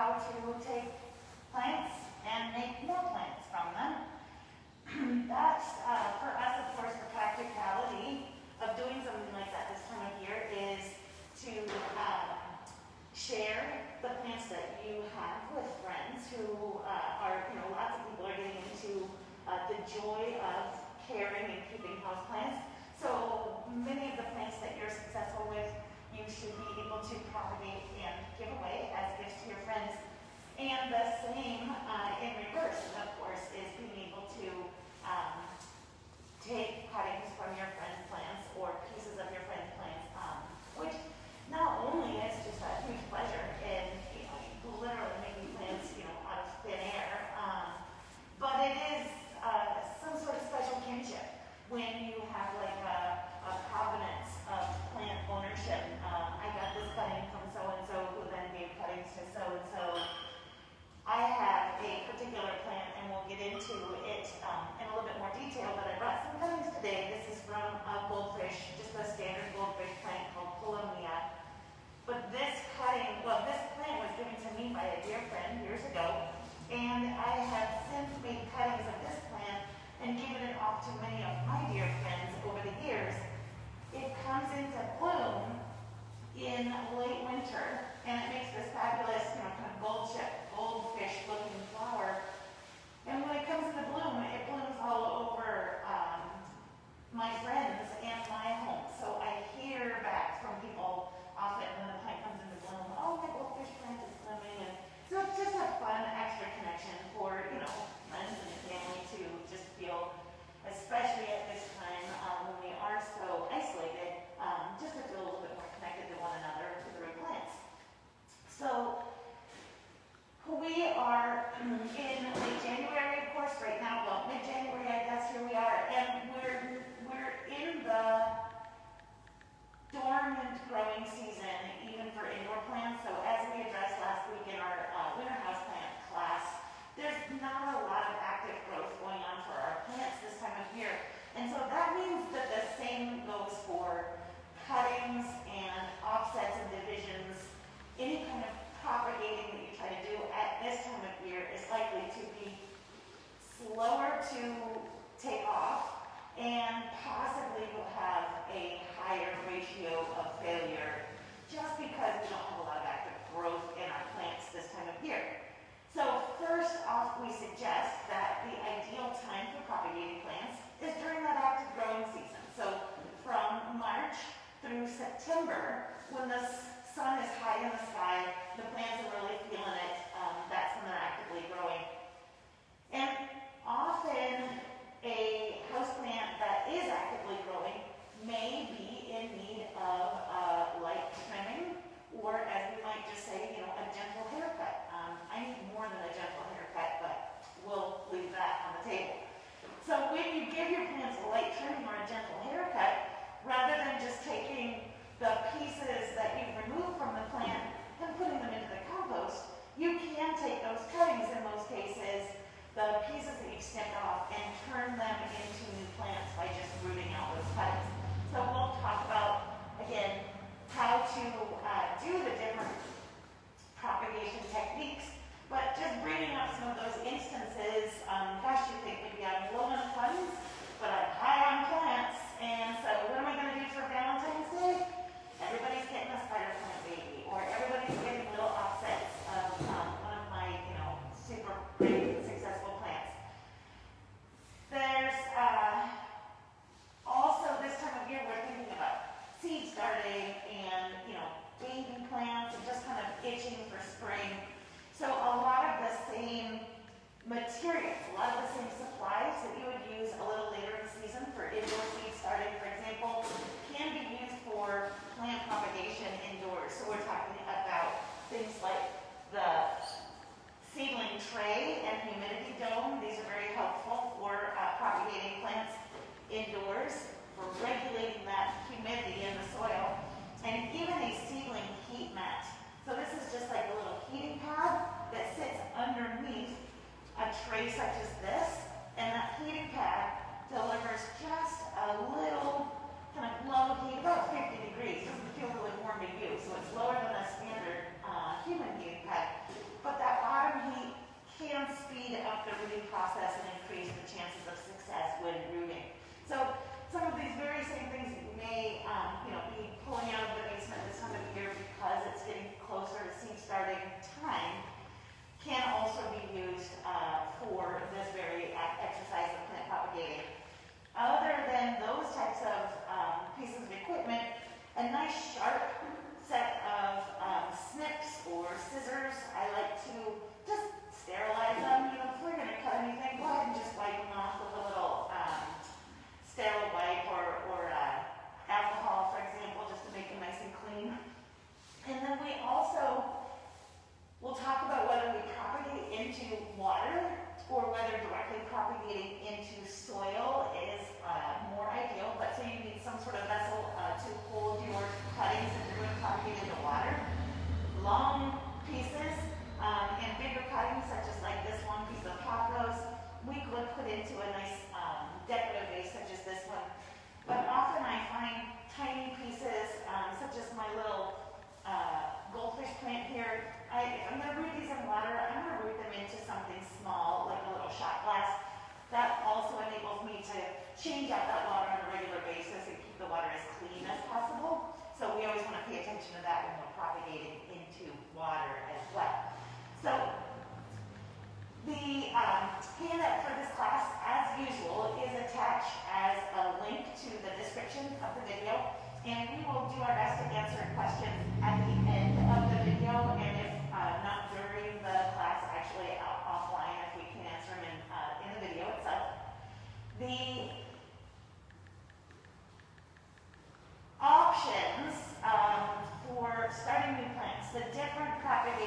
how to take plants and make more plants from them. That's, for us, of course, the practicality of doing something like that this time of year is to share the plants that you have with friends who are, lots of people are getting into the joy of caring and keeping house plants. So many of the plants that you're successful with, you should be able to propagate and give away as gifts to your friends. And the same in reverse, of course, is being able to take cuttings from your friend's plants or pieces of your friend's plants, which not only is just a huge pleasure in literally making plants out of thin air, but it is some sort of special kinship when you have like a provenance of plant ownership. I got this cutting from so-and-so who then gave cuttings to so-and-so. I have a particular plant, and we'll get into it in a little bit more detail, but I brought some cuttings today. This is from a goldfish, just a standard goldfish plant called Polomia. But this plant was given to me by a dear friend years ago, and I have since made cuttings of this plant and given it off to many of my dear friends over the years. It comes into bloom in late winter, and it makes this fabulous, kind of goldfish looking flower. And when it comes into bloom, it blooms all over my friends and my home. So I hear back from people often when the plant comes into bloom, oh, my goldfish plant is blooming. And so it's just a fun extra connection for, friends and family to just feel, especially at this time when we are so isolated, just to feel a little bit more connected to one another through plants. So we are in late January, of course, right now. Well, mid-January, I guess, here we are, and we're in the dormant growing season, even for indoor plants. So as we addressed last week in our winter house plant class, there's not a lot of active growth going on for our plants this time of year. And so that means that the same goes for cuttings and offsets and divisions. Any kind of propagating that you try to do at this time of year is likely to be slower to take off and possibly will have a higher ratio of failure just because we don't have a lot of active growth in our plants this time of year. So first off, we suggest that the ideal time for propagating plants is during that active growing season. So from March through September, when the sun is high in the sky, the plants are really feeling it, that's when they're actively growing. And often a houseplant that is actively growing may be in need of light trimming, or as we might just say, a gentle haircut. I need more than a gentle haircut, but we'll leave that on the table. So when you give your plants a light trimming or a gentle haircut, rather than just taking the pieces that you've removed from the plant and putting them into the compost, you can take those cuttings in most cases, the pieces that you've snipped off, and turn them into new plants by just rooting out those cuttings. So we'll talk about, again, how to do the different propagation techniques, but just bringing up some of those instances. Gosh, you think maybe I'm low on funds, but I'm high on plants, and so what am I going to do for Valentine's Day? Everybody's getting a spider plant baby, or everybody's getting little offsets of one of my, super great successful plants. There's also this time of year we're thinking about seed starting and baby plants and just kind of itching for spring. So a lot of the same materials, a lot of the same supplies that you would use a little later in the season for indoor seed starting, for example, can be used for plant propagation indoors. So we're talking about things like the seedling tray and humidity dome. These are very helpful for propagating plants indoors, for regulating that humidity in the soil, and even a seedling heat mat. So this is just like a little heating pad that sits underneath a tray such as this, and that heating pad delivers just a little kind of low heat, about 50 degrees. It doesn't feel really warm to you, so it's lower than a standard human heating pad. But can speed up the rooting process and increase the chances of success when rooting. So some of these very same things that you may be pulling out of the basement this time of year because it's getting closer to seed starting time can also be used for this very exercise of plant propagating. Other than those types of pieces of equipment, a nice sharp set of snips or scissors, I like to just sterilize them. If we're going to cut anything, go ahead and just wipe them off with a little sterile wipe or alcohol, for example, just to make them nice and clean. And then we also will talk about whether we propagate into water or whether directly propagating into soil is more ideal. But so you need some sort of vessel to hold your cuttings if you're going to propagate into water. Long pieces and bigger cuttings, such as like this one piece of pothos, we could put into a nice decorative vase such as this one. But often I find tiny pieces, such as my little goldfish plant here. If I'm going to root these in water, I'm going to root them into something small, like a little shot glass. That also enables me to change out that water on a regular basis and keep the water as clean as possible. So we always want to pay attention to that when we're propagating into water as well. So the handout for this class, as usual, is attached as a link to the description of the video. And we will do our best to answer questions at the end of the video, and if not during the class, actually offline, if we can answer them in the video itself. The options for starting new plants, the different propagation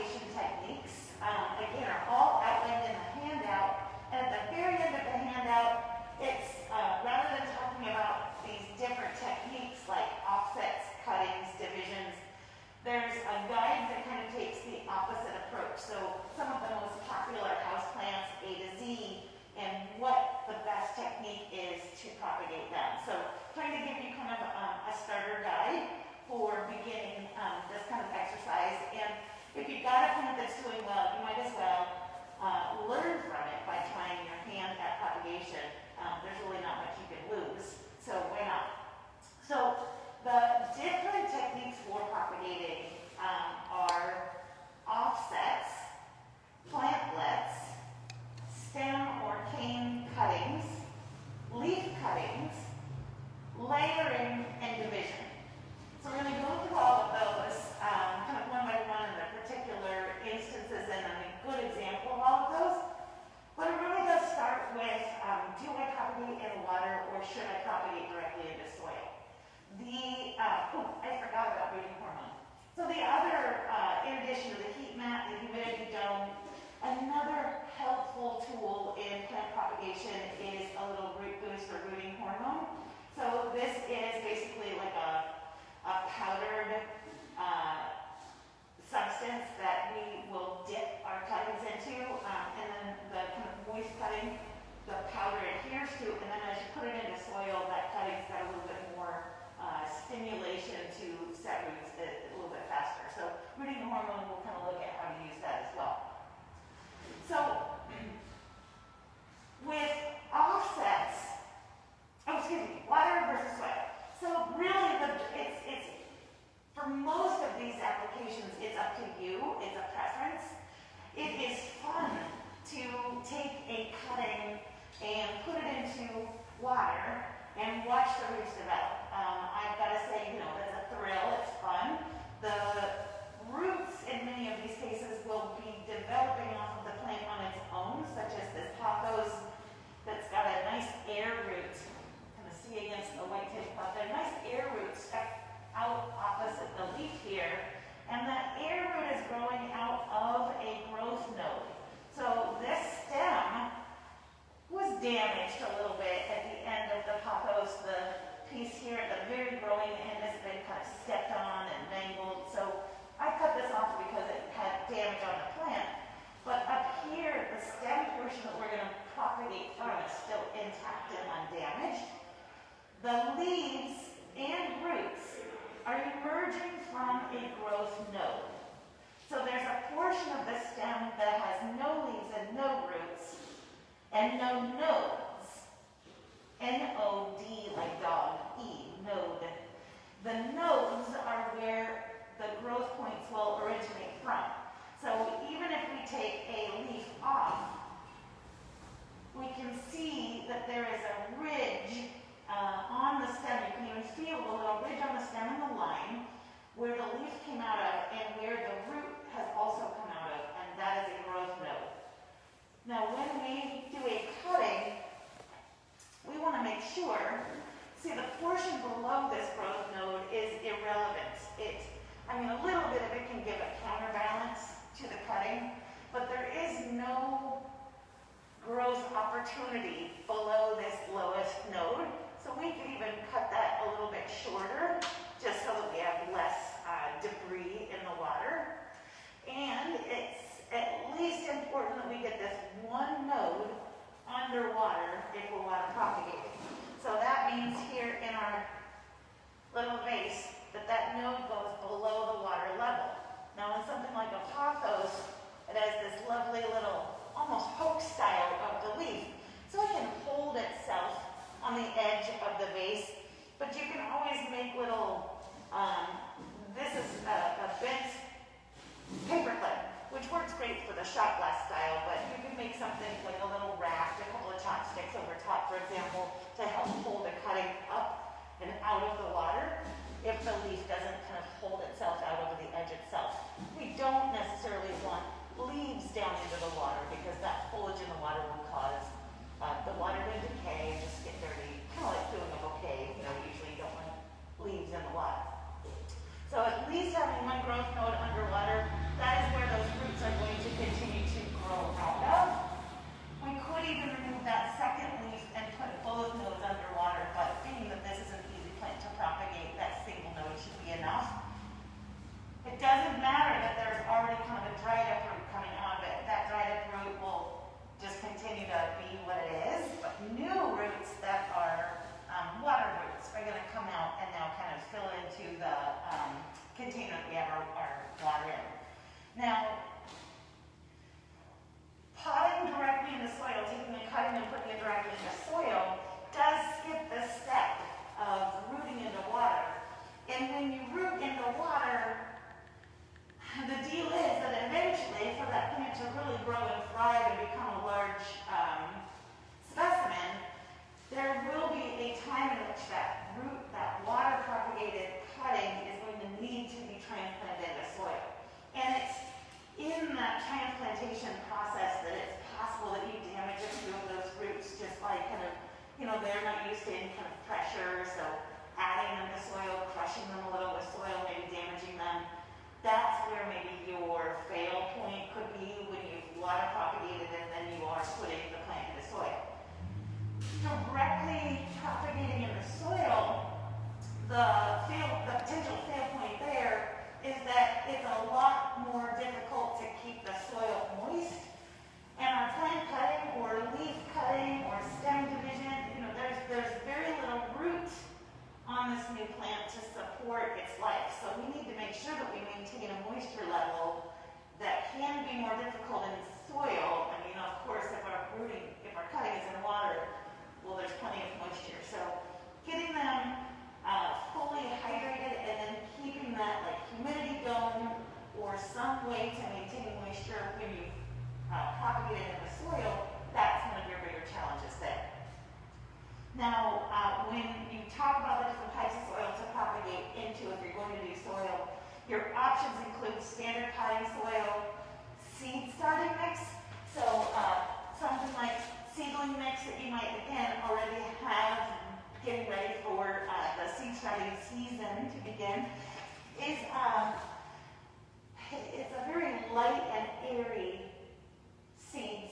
I mean, a little bit of it can give a counterbalance to the cutting, but there is no growth opportunity below this lowest node. So we could even cut that a little bit shorter, just so that we have less debris in the water. And it's at least important that we get this one node underwater if we're water propagating. So that means here in our little vase that node goes below the water level. Now in something like a pothos, it has this lovely little almost hook style of the leaf. So it can hold itself on the edge of the vase, but you can always make little, this is a bent paper clip, which works great for the shot glass style, but you can make something like a little raft, a couple of chopsticks over top, for example, to help hold the cutting up and out of the water if the leaf doesn't kind of hold itself out over the edge itself. We don't necessarily want leaves down into the water because that foliage in the water will cause the water to decay and just get dirty, kind of like doing a bouquet. You know, usually you don't want leaves in the water. So at least having one growth node underwater, that is where those roots are going to continue to grow out of. We could even remove that second leaf and put both nodes underwater, but being that this is an easy plant to propagate, that single node should be enough. It doesn't matter that there's already kind of a dried up root coming out of it. That dried up root will just continue to be what it is, but new roots that are water roots are going to come out and now kind of fill into the container that we have our water in. Now, potting directly in the soil, taking the cutting and putting it directly in the soil, does skip the step of rooting into water. And when you root into water, the deal is that eventually, for that plant to really grow and thrive and become a large specimen, there will be a time in which that root, that water propagated cutting is going to need to be transplanted into soil. And it's in that transplantation process that it's possible that you damage a few of those roots just by kind of, you know, they're not used to any kind of pressure, so adding them to soil, crushing them a little with soil, maybe damaging them. That's where maybe your fail point could be when you've water propagated and then you are putting the plant into soil. Directly propagating in the soil, the potential fail point there is that it's a lot more difficult to keep the soil moist. And our plant cutting or leaf cutting or stem division, you know, there's very little root on this new plant to support its life. So we need to make sure that we maintain a moisture level that can be more difficult in soil. I mean, of course, if our cutting is in water, well, there's plenty of moisture. So getting them fully hydrated and then keeping that like humidity going or some way to maintain moisture when you propagate it in the soil, that's one of your bigger challenges there. Now, when you talk about the different types of soil to propagate into, if you're going to do soil, your options include standard potting soil, seed starting mix, so something like seedling mix that you might, again, already have getting ready for the seed starting season to begin, is it's a very light and airy seed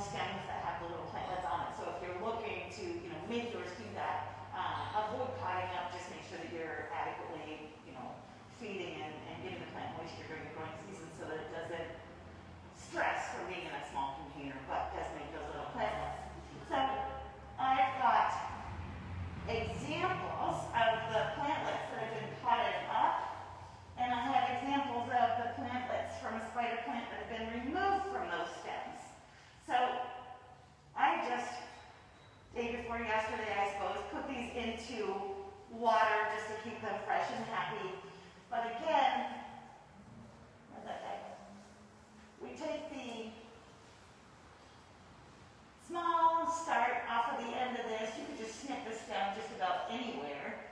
stems that have the little plantlets on it. So if you're looking to, make yours do that, avoid potting up. Just make sure that you're adequately, feeding and giving the plant moisture during the growing season so that it doesn't stress from being in a small container, but does make those little plantlets. So I've got examples of the plantlets that have been potted up, and I have examples of the plantlets from a spider plant that have been removed from those stems. So I just, day before yesterday, I suppose, put these into water just to keep them fresh and happy. But again, where's that guy? We take the small start off of the end of this. You could just snip the stem just about anywhere.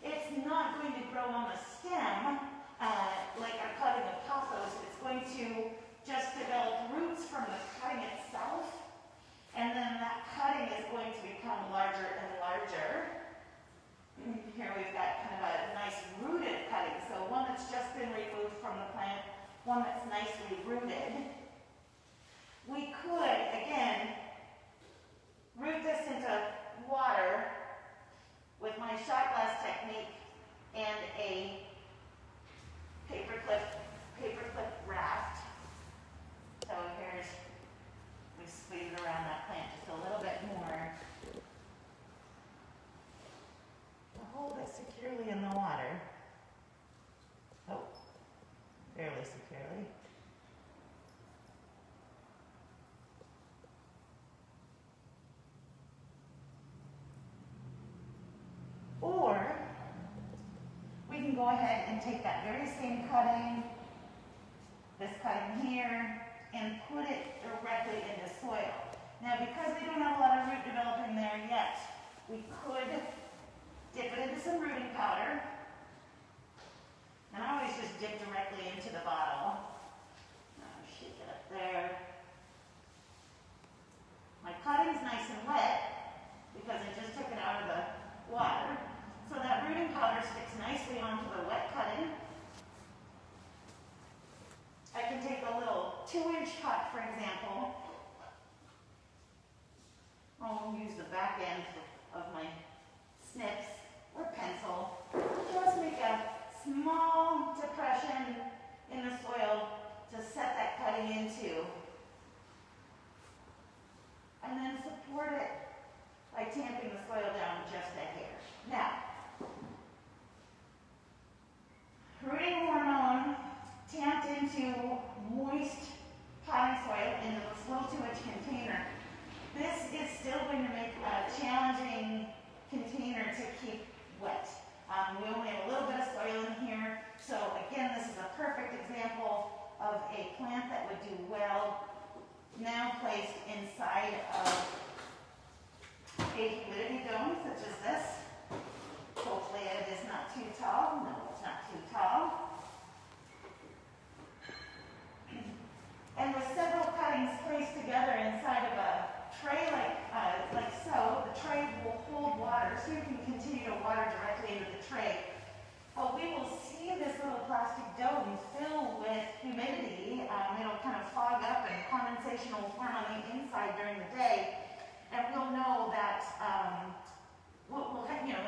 It's not going to grow on the stem like a cutting of pothos. It's going to just develop roots from the cutting itself, and then that cutting is going to become larger and larger. Here we've got kind of a nice rooted cutting, so one that's just been removed from the plant, one that's nicely rooted. We could, again, root this into water with my shot glass technique and a paperclip raft. So here's, we squeeze it around that plant just a little bit more. Hold it securely in the water. Oh, fairly securely. Or we can go ahead and take that very same cutting, this cutting here, and put it directly into soil. Now, because we don't have a lot of root developing there yet, we could dip it into some rooting powder. And I always just dip directly into the bottle. Shake it up there. My cutting's nice and wet because I just took it out of the water. So that rooting powder sticks nicely onto the wet cutting. I can take a little 2-inch cut, for example. I'll use the back end of my snips or pencil. Just make a small depression in the soil to set that cutting into. And then support it by tamping the soil down just a hair. Now, rooting hormone tamped into moist potting soil into this little 2-inch container. This is still going to make a challenging container to keep wet. We only have a little bit of soil in here, so again, this is a perfect example of a plant that would do well now placed inside of a humidity dome such as this. Hopefully it is not too tall. No, it's not too tall. And with several cuttings placed together inside of a tray like so, the tray will hold water, so you can continue to water directly into the tray. But we will see this little plastic dome fill with humidity. It'll kind of fog up and condensation will form on the inside during the day. And we'll know that,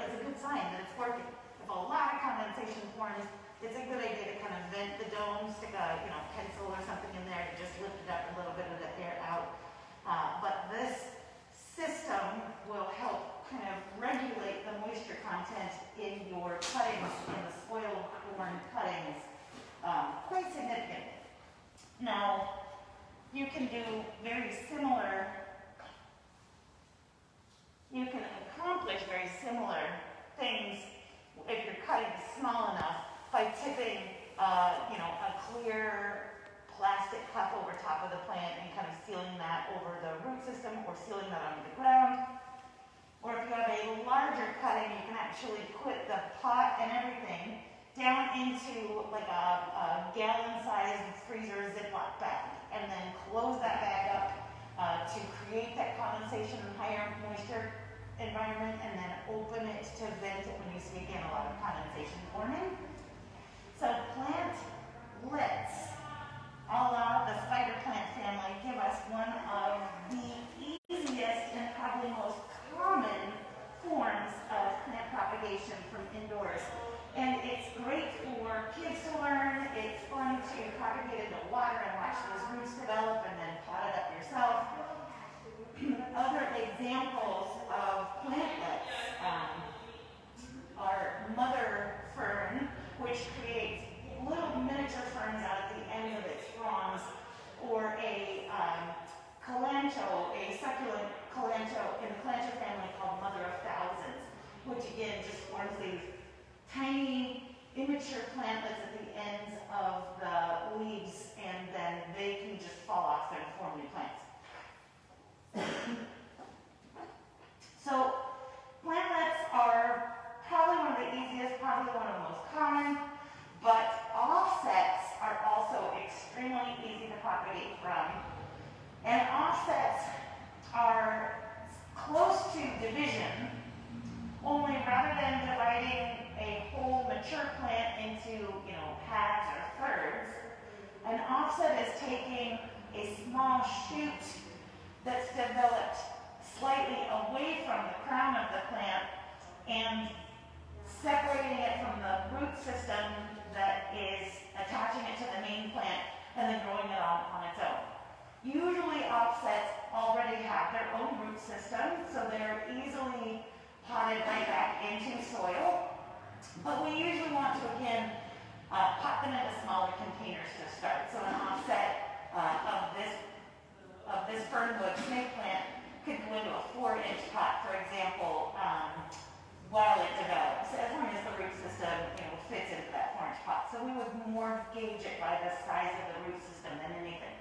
it's a good sign that it's working. If a lot of condensation forms, it's a good idea to kind of vent the dome, stick a pencil or something in there to just lift it up a little bit of the air out. But this system will help kind of regulate the moisture content in your cuttings, in the soil-borne cuttings, quite significantly. Now, you can do very similar, you can accomplish very similar things if your cutting is small enough by tipping, a clear plastic cup over top of the plant and kind of sealing that over the root system or sealing that under the ground. Or if you have a larger cutting, you can actually put the pot and everything down into like a gallon-sized freezer Ziploc bag and then close that bag up to create that condensation and higher moisture environment, and then open it to vent it when you see again a lot of condensation forming. So plantlets a la the spider plant family, give us one of the easiest and probably most common forms of plant propagation from indoors. And it's great for kids to learn. It's fun to propagate in the water and watch those roots develop and then pot it up yourself. Other examples of plantlets are mother fern, which creates little miniature ferns out at the ends of its fronds, or a calancho, a succulent calancho in the calancho family called mother of thousands, which again just forms these tiny immature plantlets at the ends of the leaves, and then they can just fall off and form new plants. So plantlets are probably one of the easiest, probably one of the most common, but offsets are also extremely easy to propagate from. And offsets are close to division, only rather than dividing a whole mature plant into, halves or thirds, an offset is taking a small shoot that's developed slightly away from the crown of the plant and separating it from the root system that is attaching it to the main plant and then growing it on its own. Usually offsets already have their own root system, so they're easily potted right back into soil. But we usually want to, again, pot them into smaller containers to start. So an offset of this fernwood snake plant could go into a 4-inch pot, for example, while it develops, as long as the root system fits into that 4-inch pot. So we would more gauge it by the size of the root system than anything.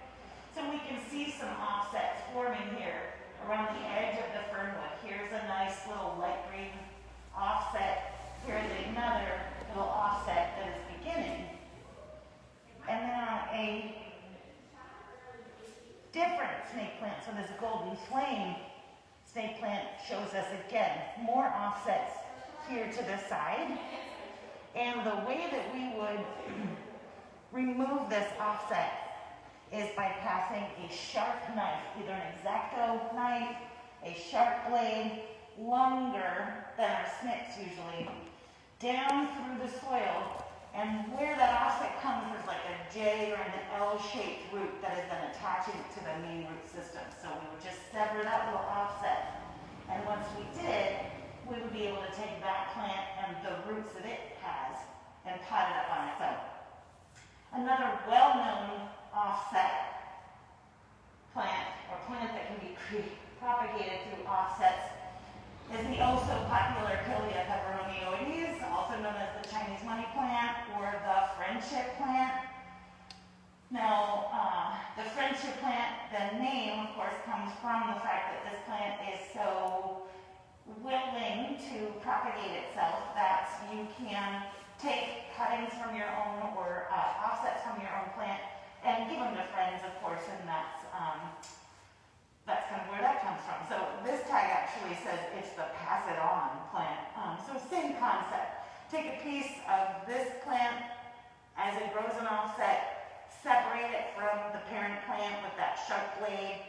So we can see some offsets forming here around the edge of the fernwood. Here's a nice little light green offset. Here's another little offset that is beginning. And then on a different snake plant, so this golden flame snake plant shows us again more offsets here to the side. And the way that we would remove this offset is by passing a sharp knife, either an X-Acto knife, a sharp blade, longer than our snips usually, down through the soil. And where that offset comes, there's like a J or an L-shaped root that is then attaching to the main root system. So we would just sever that little offset. And once we did, we would be able to take that plant and the roots that it has and pot it up on its own. Another well-known offset plant, or plant that can be propagated through offsets, is the oh-so-popular Pileia peperonioides, also known as the Chinese money plant or the friendship plant. Now, the friendship plant, the name, of course, comes from the fact that this plant is so willing to propagate itself that you can take cuttings from your own or offsets from your own plant and give them to friends, of course, and that's kind of where that comes from. So this tag actually says it's the pass it on plant. So same concept. Take a piece of this plant as it grows an offset, separate it from the parent plant with that sharp blade.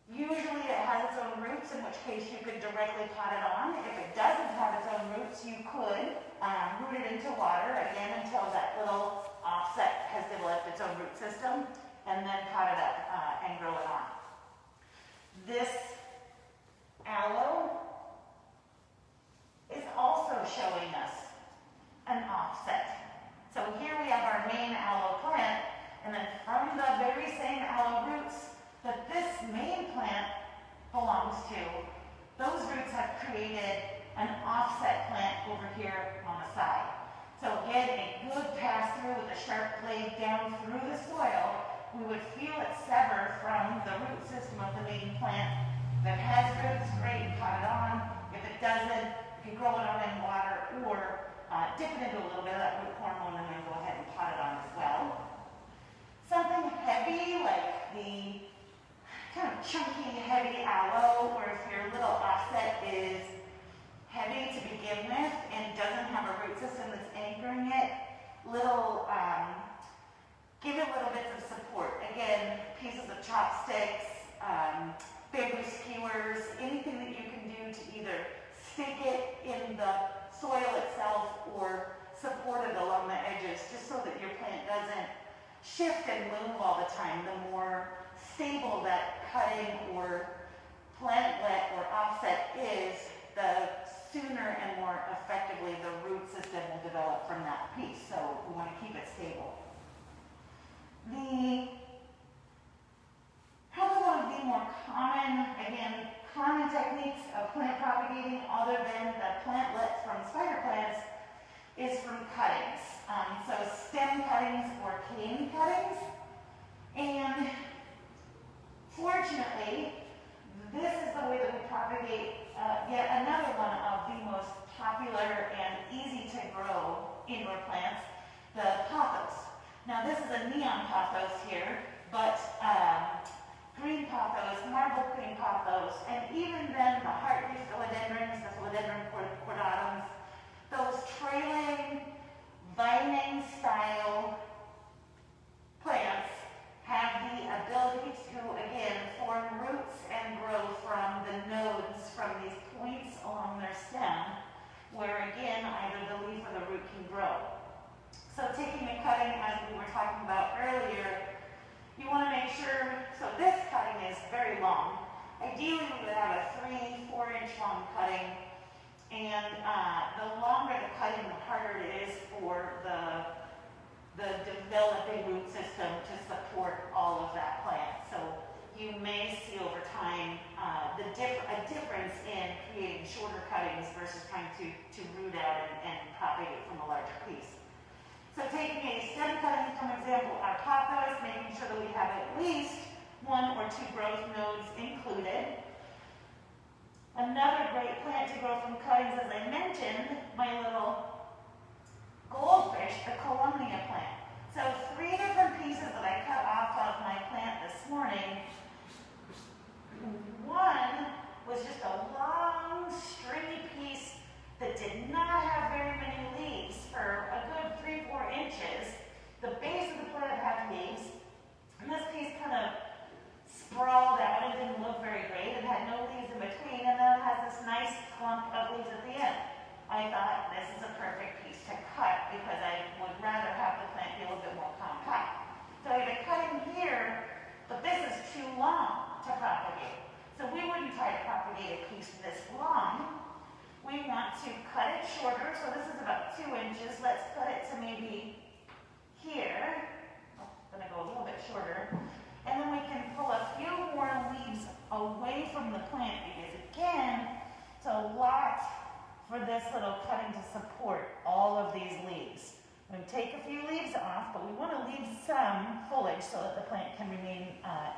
Usually it has its own roots, in which case you could directly pot it on. If it doesn't have its own roots, you could root it into water, again, until that little offset has developed its own root system, and then pot it up and grow it on. This aloe is also showing us an offset. So here we have our main aloe plant, and then from the very same aloe roots that this main plant belongs to, those roots have created an offset plant over here on the side. So again, a good pass through with a sharp blade down through the soil, we would feel it sever from the root system of the main plant. If it has roots, great, pot it on. If it doesn't, you can grow it on in water or dip it into a little bit of that root hormone and then go ahead and pot it on as well. Something heavy like the kind of chunky, heavy aloe, or if your little offset is heavy to begin with and doesn't have a root system that's anchoring it, give it little bits of support and move all the time, the more stable that cutting or plantlet or offset is, the sooner and more effectively the root system will develop from that piece. So we want to keep it stable. Probably one of the more common techniques of plant propagating, other than the plantlets from spider plants, is from cuttings. So stem cuttings or cane cuttings. And fortunately, this is the way that we propagate yet another one of the most popular and easy to grow indoor plants, the pothos. Now this is a neon pothos here, but green pothos, marble green pothos, and even then the heartleaf philodendrons, the philodendron cordatums, those trailing, vining style plants have the ability to, again, form roots and grow from the nodes, from these points along their stem, where again, either the leaf or the root can grow. So taking a cutting, as we were talking about earlier, you want to make sure, so this cutting is very long. Ideally, we would have a 3-4 inch long cutting, and the longer the cutting, the harder it is for the developing root system to support all of that plant. So you may see over time a difference in creating shorter cuttings versus trying to root out and propagate from a larger piece. So taking a stem cutting from example, our pothos, making sure that we have at least 1 or 2 growth nodes included. Another great plant to grow from cuttings, as I mentioned, my little goldfish, the Columbia plant. So 3 different pieces that I cut off of my plant this morning. One was just a long, stringy piece that did not have very many leaves for a good 3-4 inches. The base of the plant had leaves, and this piece kind of sprawled out and didn't look very great. It had no leaves in between, and then it has this nice clump of leaves at the end. I thought this is a perfect piece to cut because I would rather have the plant be a little bit more compact. So I have a cutting here, but this is too long to propagate. So we wouldn't try to propagate a piece this long. We want to cut it shorter, so this is about 2 inches. Let's cut it to maybe here. I'm going to go a little bit shorter. And then we can pull a few more leaves away from the plant because, again, it's a lot for this little cutting to support all of these leaves. We take a few leaves off, but we want to leave some foliage so that the plant can remain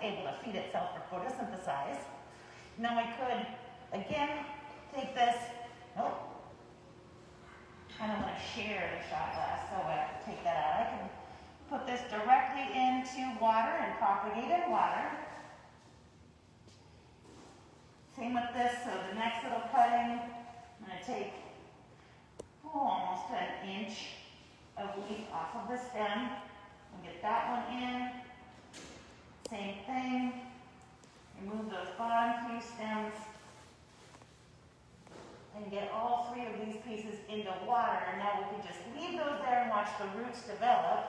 able to feed itself or photosynthesize. Now I could, again, take this. Oh, kind of want to share the shot glass, so I have to take that out. I can put this directly into water and propagate in water. Same with this, so the next little cutting, I'm going to take almost an inch of leaf off of the stem and get that one in. Same thing, remove those bottom few stems and get all 3 of these pieces into water. And now we can just leave those there and watch the roots develop.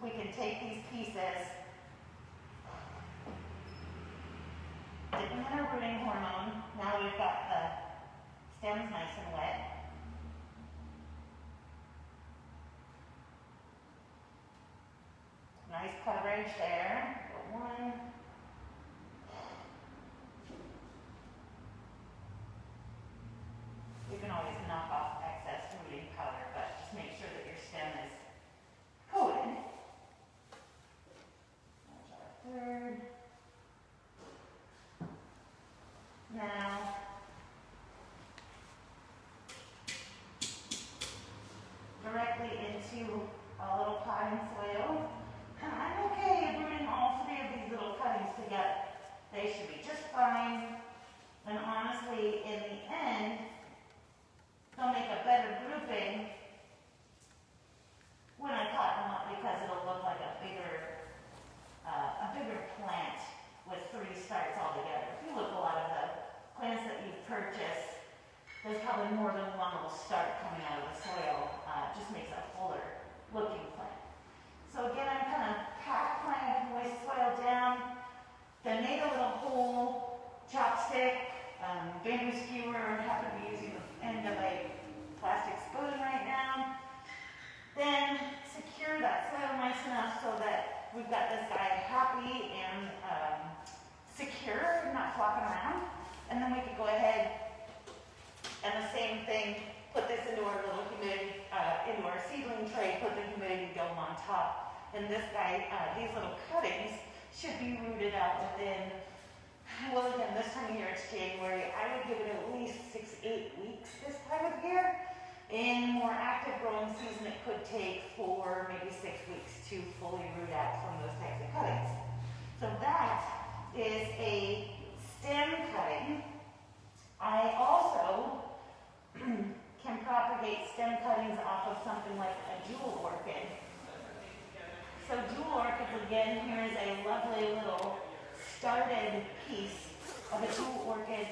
We can take these pieces, dip them in our rooting hormone. Now we've got the stems nice and wet. Nice coverage there. Got 1. You can always knock off excess rooting powder, but just make sure that your stem is coated. There's our 3rd. Now, directly into a little potting soil. And I'm okay rooting all 3 of these little cuttings happy and secure, not flopping around. And then we could go ahead and the same thing, put this into our little humidity, into our seedling tray, put the humidity dome on top. And this guy, these little cuttings should be rooted out within, well again, this time of year it's January. I would give it at least 6-8 weeks this time of year. In more active growing season, it could take 4, maybe 6 weeks to fully root out from those types of cuttings. So that is a stem cutting. I also can propagate stem cuttings off of something like a jewel orchid. So jewel orchids, again, here is a lovely little started piece of a jewel orchid.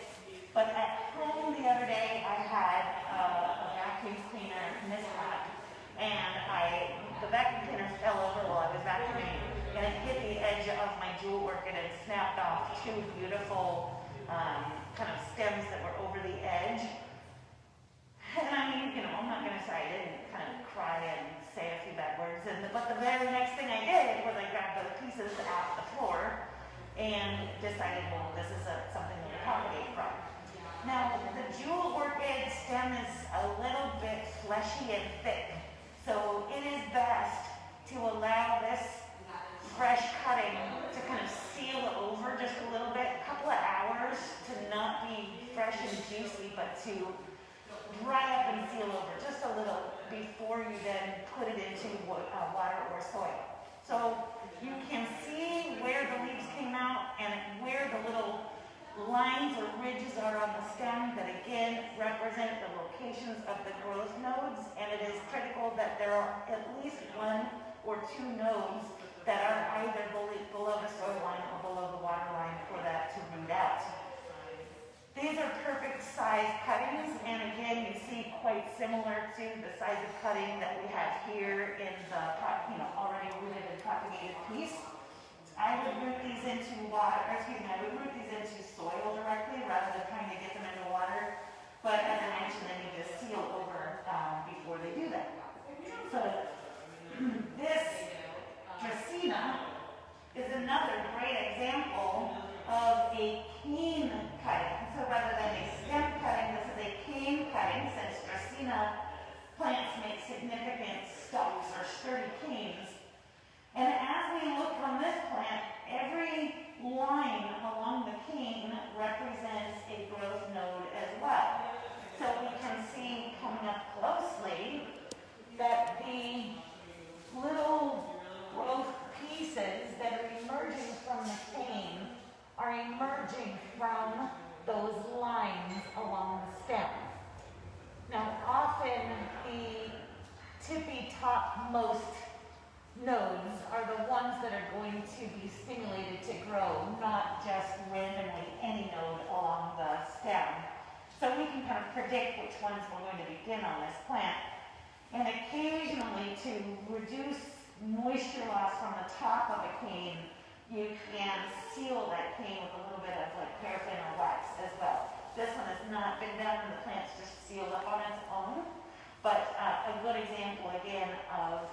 But at home the other day, I had a vacuum cleaner mishap, and the vacuum cleaner fell over while I was vacuuming, and it hit the edge of my jewel orchid and snapped off 2 beautiful kind of stems that were over the edge. And I mean, I'm not going to say I didn't kind of cry and say a few bad words, but the very next thing I did was I grabbed those pieces off the floor and decided, well, this is something to propagate from. Now, the jewel orchid stem is a little bit fleshy and thick, so it is best to allow this fresh cutting to kind of seal over just a little bit, a couple of hours, to not be fresh and juicy, but to dry up and seal over just a little before you then put it into water or soil. So you can see where the leaves came out and where the little lines or ridges are on the stem that again represent the locations of the growth nodes, and it is critical that there are at least 1 or 2 nodes that are either below the soil line or below the water line for that to root out. These are perfect size cuttings, and again you see quite similar to the size of cutting that we have here in the already rooted and propagated piece. I would root these into I would root these into soil directly rather than trying to get them into water. But as I mentioned, they need to seal over before they do that. So this Dracaena is another great example of a cane cutting. So rather than a stem cutting, this is a cane cutting, since Dracaena plants make significant stalks or sturdy canes. And as we look on this plant, every line along the cane represents a growth node as well. So we can see coming up closely that the little growth pieces that are emerging from the cane are emerging from those lines along the stem. Now often the tippy topmost nodes are the ones that are going to be stimulated to grow, not just randomly any node along the stem. So we can kind of predict which ones we're going to begin on this plant. And occasionally, to reduce moisture loss from the top of a cane, you can seal that cane with a little bit of like paraffin or wax as well. This one has not been done, and the plant's just sealed up on its own. But a good example again of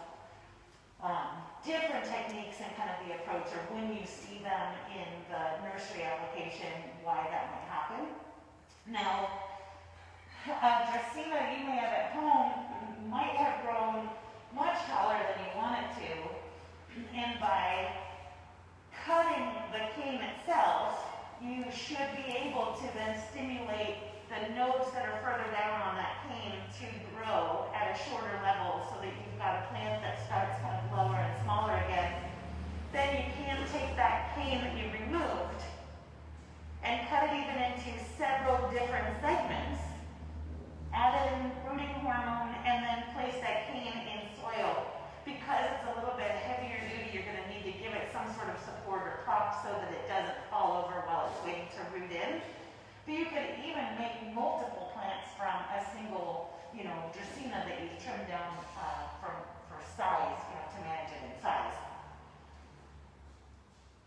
different techniques and kind of the approach, or when you see them in the nursery application, why that might happen. Now, Dracaena you may have at home might have grown much taller than you want it to, and by cutting the cane itself, you should be able to then stimulate the nodes that are further down on that cane to grow at a shorter level, so that you've got a plant that starts kind of lower and smaller again. Then you can take that cane that you removed and cut it even into several different segments, add in rooting hormone, and then place that cane in soil. Because it's a little bit heavier duty, you're going to need to give it some sort of support or prop so that it doesn't fall over while it's waiting to root in. But you could even make multiple plants from a single, Dracaena that you've trimmed down for size, to manage it in size.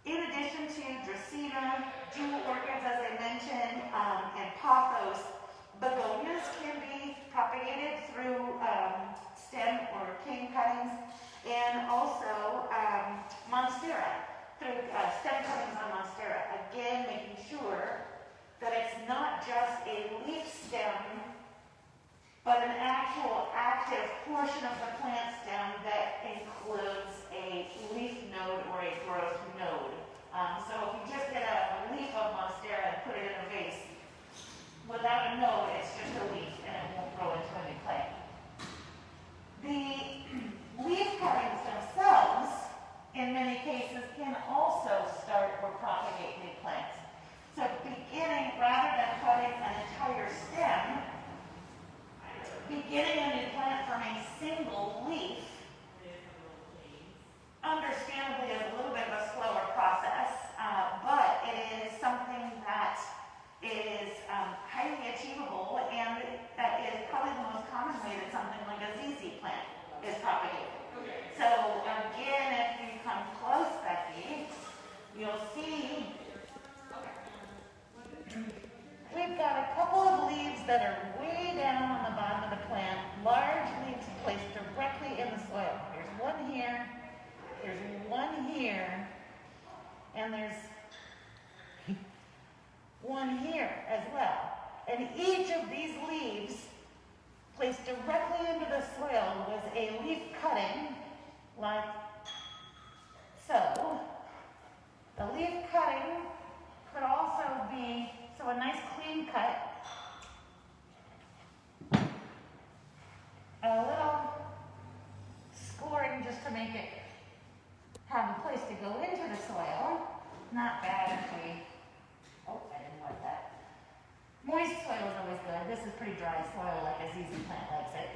In addition to Dracaena, jewel orchids, as I mentioned, and pothos, begonias can be propagated through stem or cane cuttings, and also monstera. stem cuttings on Monstera. Again, making sure that it's not just a leaf stem, but an actual active portion of the plant stem that includes a leaf node or a growth node. So if you just get a leaf of Monstera and put it in a vase, without a node, it's just a leaf and it won't grow into a new plant. The leaf cuttings themselves, in many cases, can also start or propagate new plants. So beginning, rather than cutting an entire stem, beginning a new plant from a single leaf, understandably is a little bit of a slower process, but it is something that is highly achievable, and that is probably the most common way that something like a ZZ plant is propagated. So again, if you come close, Becky, you'll see we've got a couple of leaves that are way down on the bottom of the plant, large leaves placed directly in the soil. There's one here, there's one here, and there's one here as well. And each of these leaves placed directly into the soil was a leaf cutting, like so. The leaf cutting could also be, so a nice clean cut, a little scoring just to make it have a place to go into the soil. Not bad if we, oh, I didn't like that. Moist soil is always good. This is pretty dry soil, like a ZZ plant likes it.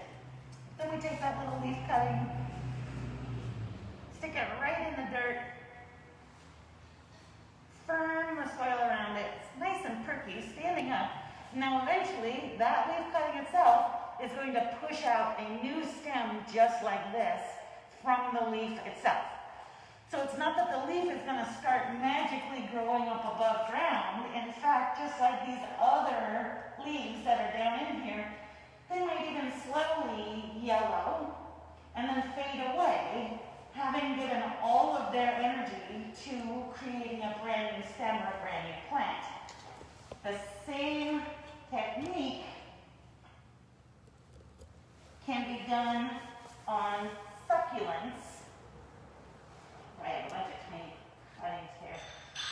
Then we take that little leaf cutting, stick it right in the dirt, firm the soil around it. It's nice and perky, standing up. Now eventually, that leaf cutting itself is going to push out a new stem just like this from the leaf itself. So it's not that the leaf is going to start magically growing up above ground. In fact, just like these other leaves that are down in here, they might even slowly yellow and then fade away, having given all of their energy to creating a brand new stem or a brand new plant. The same technique can be done on succulents. I have a bunch of tiny cuttings here.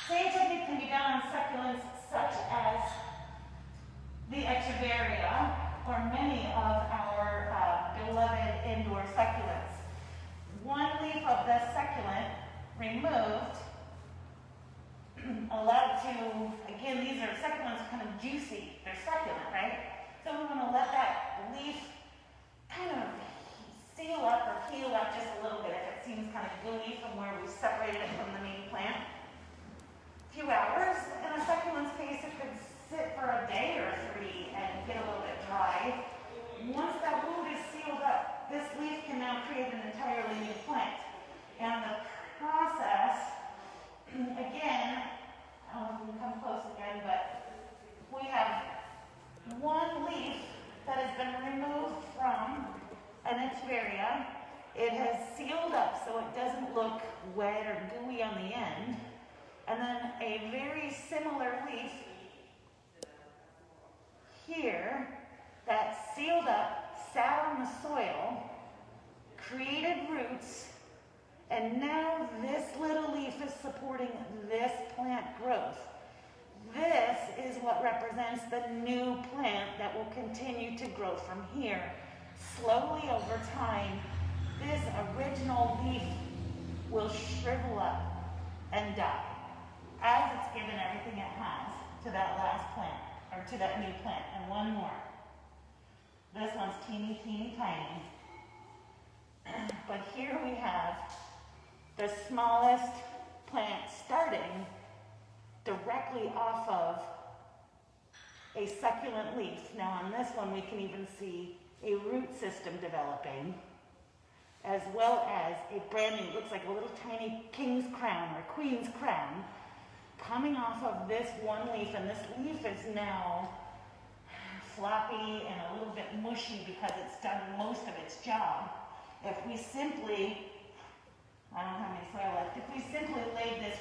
Same technique can be done on succulents such as the Echeveria or many of our beloved indoor succulents. One leaf of the succulent removed allowed to, again, these are succulents kind of juicy. They're succulent, right? So we want to let that leaf kind of seal up or heal up just a little bit if it seems kind of gooey from where we separated it from the main plant. A few hours. In a succulent's case, it could sit for a day or 3 and get a little bit dry. Once that wound is sealed up, this leaf can now create an entirely new plant. And the process, again, we can come close again, but we have one leaf that has been removed from an Echeveria. It has sealed up so it doesn't look wet or gooey on the end. And then a very similar leaf here that sealed up, sat on the soil, created roots, and now this little leaf is supporting this plant growth. This is what represents the new plant that will continue to grow from here. Slowly over time, this original leaf will shrivel up and die as it's given everything it has to that last plant, or to that new plant. And one more. This one's teeny, teeny, tiny. But here we have the smallest plant starting directly off of a succulent leaf. Now on this one we can even see a root system developing, as well as a brand new, looks like a little tiny king's crown or queen's crown coming off of this one leaf. And this leaf is now floppy and a little bit mushy because it's done most of its job. If we simply, I don't have any soil left, if we simply laid this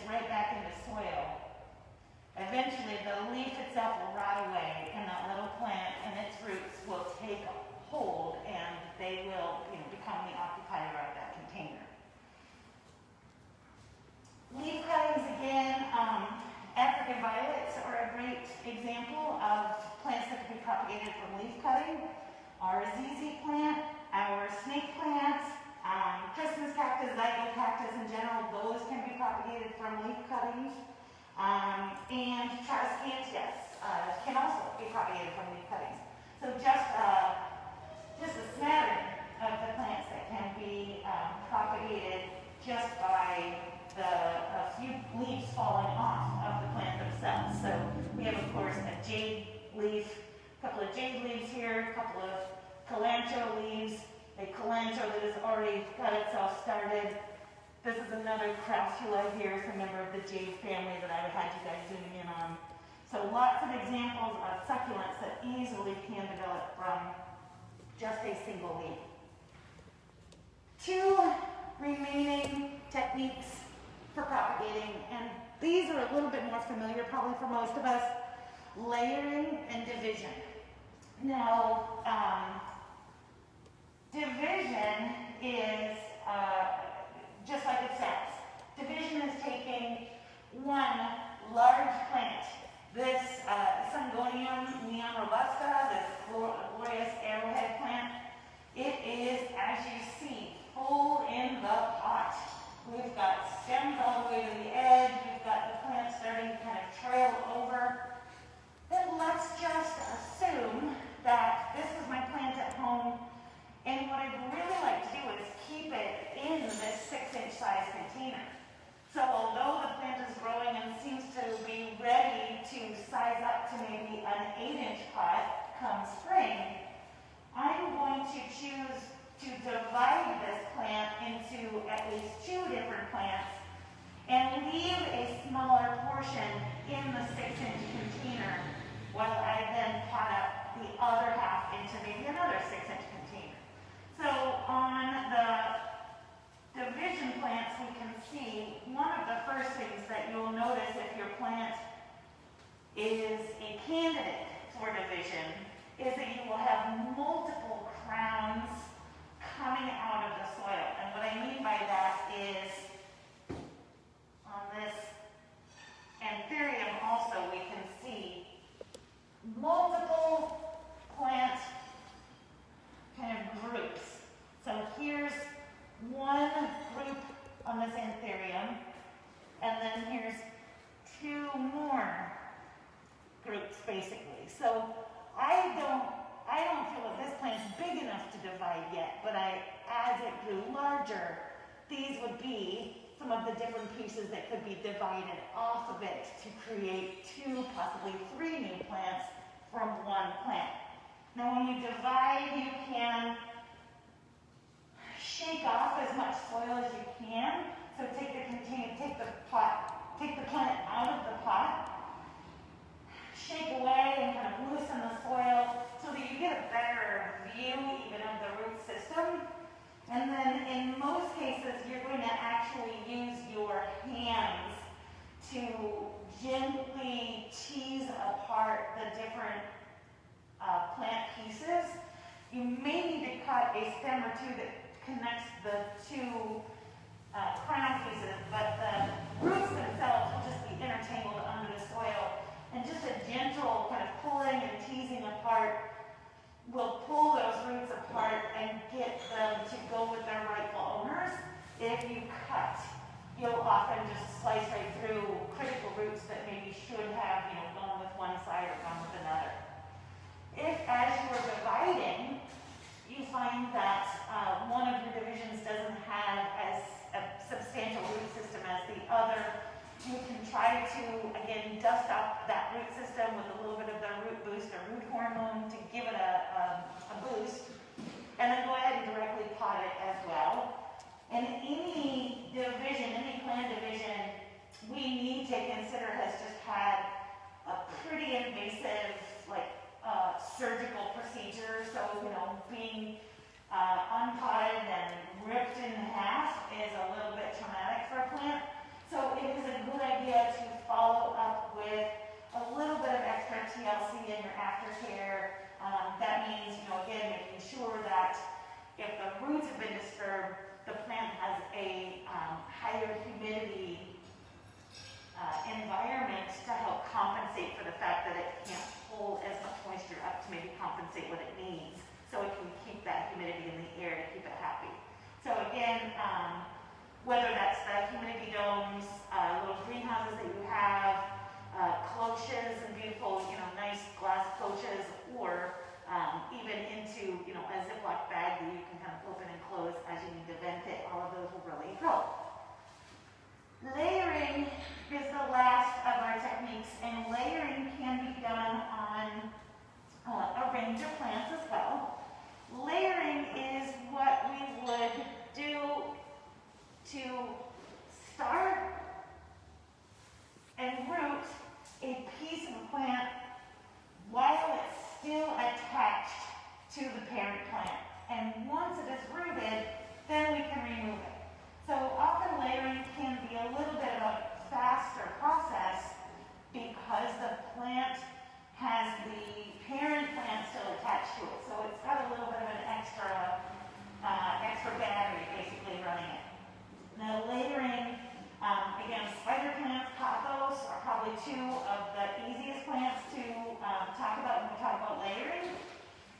from leaf cuttings. And Tradescantias can also be propagated from leaf cuttings. So just a smattering of the plants that can be propagated just by a few leaves falling off of the plant themselves. So we have, of course, a jade leaf, a couple of jade leaves here, a couple of kalanchoe leaves, a kalanchoe that has already got itself started. This is another crassula here, it's a member of the jade family that I had you guys zooming in on. So lots of examples of succulents that easily can develop from just a single leaf. Two remaining techniques for propagating, and these are a little bit more familiar probably for most of us: layering and division. Now, division is just like it sounds. Division is taking one large plant, this Syngonium neon robusta, this glorious arrowhead plant. It is, as you see, full in the pot. We've got stems all the way to the edge. We've got the plant starting to kind of trail over. Then let's just assume that this is my plant at home, and what I'd really like to do is keep it in this 6-inch size container. So although the plant is growing and seems to be ready to size up to maybe an 8-inch pot come spring, I'm going to choose to divide this plant into at least 2 different plants and leave a smaller portion in the 6-inch container while I then pot up the other half into maybe another 6-inch container. So on the division plants, we can see one of the first things that you'll notice if your plant is a candidate for division is that you will have multiple crowns coming out of the soil. And what I mean by that is on this anthurium also we can see multiple plant kind of groups. So here's one group on this anthurium, and then here's 2 more groups basically. So I don't feel that this plant's big enough to divide yet, but as it grew larger, these would be some of the different pieces that could be divided off of it to create 2, possibly 3 new plants from one plant. Now when you divide, you can shake off as much soil as you can. So take the plant out of the pot, shake away and kind of loosen the soil so that you get a better view even of the root system. And then in most cases, you're going to actually use your hands to gently tease apart the different plant pieces. You may need to cut a stem or 2 that connects the 2 crown pieces, but the roots themselves will just be intertangled under the soil. And just a gentle kind of pulling and teasing apart will pull those roots apart and get them to go with their rightful owners. If you cut, you'll often just slice right through critical roots that maybe should have, gone with one side or gone with another. If, as you are dividing, you find that one of your divisions doesn't have as a substantial root system as the other, you can try to, again, dust up that root system with a little bit of the root boost or root hormone to give it a boost, and then go ahead and directly pot it as well. And any division, any plant division, we need to consider has just had a pretty invasive, surgical procedure. So, being unpotted and ripped in half is a little bit traumatic for a plant. So it is a good idea to follow up with a little bit of extra TLC in your aftercare. That means, again, making sure that if the roots have been disturbed, the plant has a higher humidity environment to help compensate for the fact that it can't hold as much moisture up to maybe compensate what it needs. So it can keep that humidity in the air to keep it happy. So again, whether that's the humidity domes, little two of the easiest plants to talk about when we talk about layering.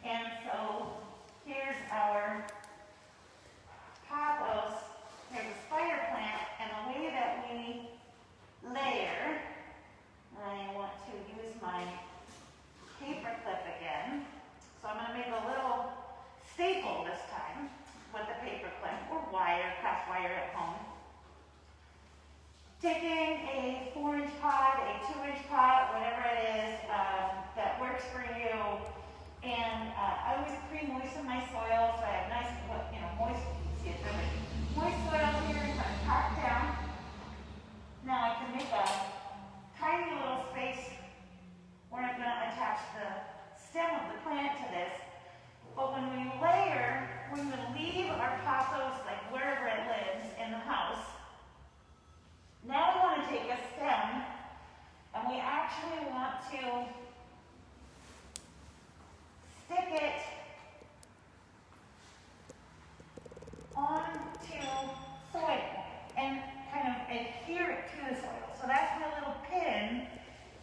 And so here's our pothos. Here's a spider plant, and the way that we layer, I want to use my paper clip again. So I'm going to make a little staple this time with the paper clip or wire, craft wire at home. Taking a 4-inch pot, a 2-inch pot, whatever it is that works for you, and I always pre-moisten my soil so I have nice, moist. You can see it, moist soil here, and kind of packed down. Now I can make a tiny little space where I'm going to attach the stem of the plant to this. But when we layer, when we leave our pothos, like wherever it lives in the house, now we want to take a stem, and we actually want to stick it onto soil and kind of adhere it to the soil. So that's my little pin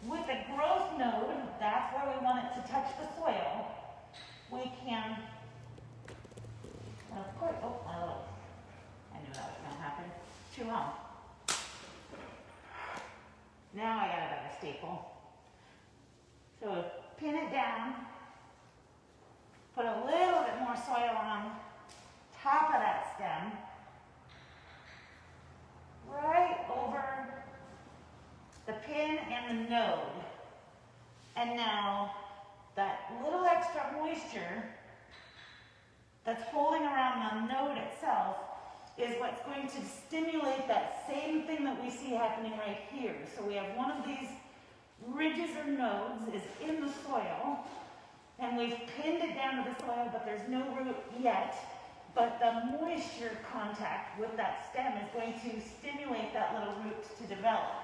with the growth node. That's where we want it to touch the soil. We can put, I knew that was going to happen. Too long. Now I got a better staple. So pin it down, put a little bit more soil on top of that stem, right over the pin and the node. And now that little extra moisture that's holding around the node itself is what's going to stimulate that same thing that we see happening right here. So we have one of these ridges or nodes is in the soil, and we've pinned it down to the soil, but there's no root yet. But the moisture contact with that stem is going to stimulate that little root to develop.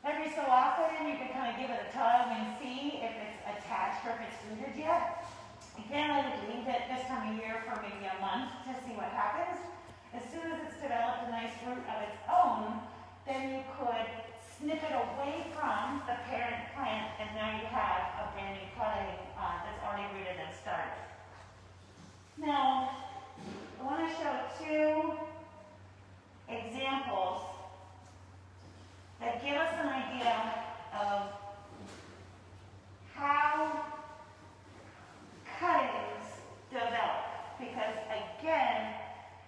Every so often, you can kind of give it a tug and see if it's attached or if it's rooted yet. You can't always leave it this time of year for maybe a month to see what happens. As soon as it's developed a nice root of its own, then you could snip it away from the parent plant, and now you have a brand new cutting that's already rooted and started. Now, I want to show two examples that give us an idea of how cuttings develop. Because again,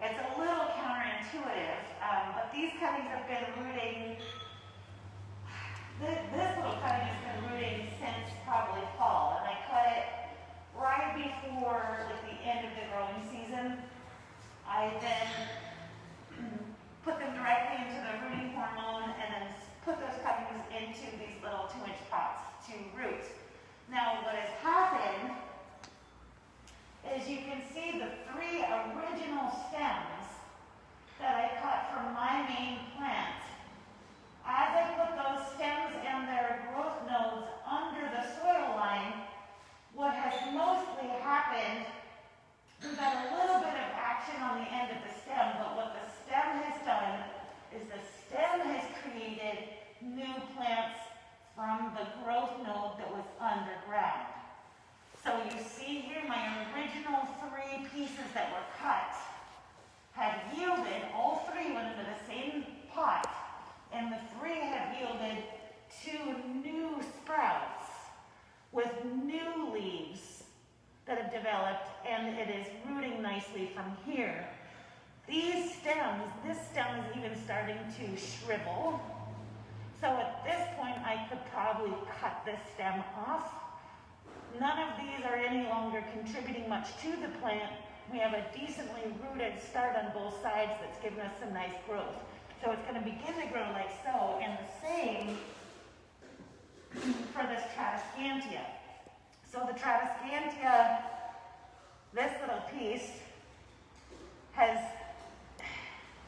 it's a little counterintuitive, but these cuttings have been rooting, this little cutting has been rooting since probably fall, and I cut it right before the end of the growing season. I then put them directly into the rooting hormone and then put those cuttings into these little 2-inch pots to root. Now what has happened is you can see the 3 original stems that I cut from my main plant. As I put those stems and their growth nodes under the soil line, what has mostly happened is that a little bit of action on the end of the stem, but what the stem has done is the stem has created new plants from the growth node that was underground. So you see here my original 3 pieces that were cut have yielded, all 3 went into the same pot, and the 3 have yielded 2 new sprouts with new leaves that have developed, and it is rooting nicely from here. These stems, this stem is even starting to shrivel. So at this point, I could probably cut this stem off. None of these are any longer contributing much to the plant. We have a decently rooted start on both sides that's given us some nice growth. So it's going to begin to grow like so, and the same for this Tradescantia. So the Tradescantia, this little piece, has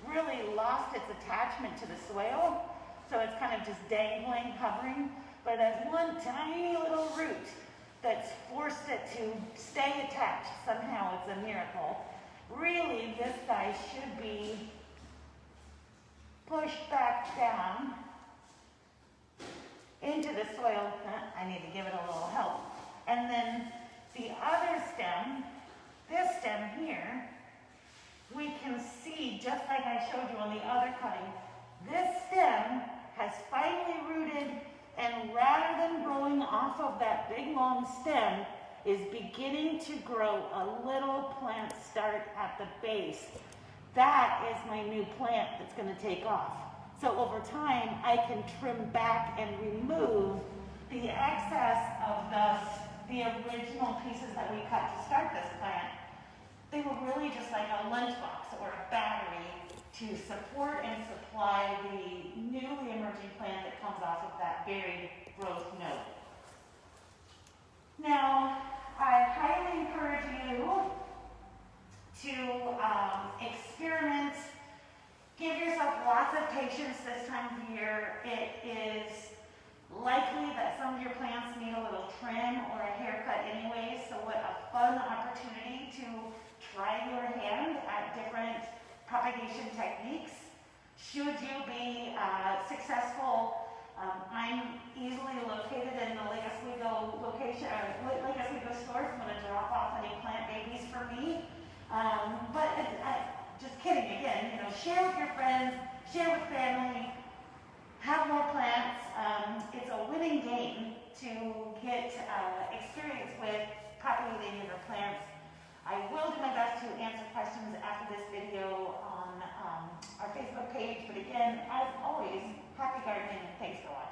really lost its attachment to the soil. So it's kind of just dangling, hovering, but it has one tiny little root that's forced it to stay attached. Somehow it's a miracle. Really, this guy should be pushed back down into the soil. I need to give it a little help. And then the other stem, this stem here, we can see, just like I showed you on the other cutting, this stem has finally rooted, and rather than growing off of that big long stem, is beginning to grow a little plant start at the base. That is my new plant that's going to take off. So over time, I can trim back and remove the excess of the original pieces that we cut to start this plant. They were really just like a lunchbox or a battery to support and supply the newly emerging plant that comes off of that buried growth node. Now, I highly encourage you to experiment. Give yourself lots of patience this time of year. It is likely that some of your plants need a little trim or a haircut anyway, so what a fun opportunity to try your hand at different propagation techniques. Should you be successful, I'm easily located in the Lake Oswego location, Lake Oswego store if you want to drop off any plant babies for me. But just kidding again, you know, share with your friends, share with family, have more plants. It's a winning game to get experience with propagating your plants. I will do my best to answer questions after this video on our Facebook page, but again, as always, happy gardening and thanks for watching.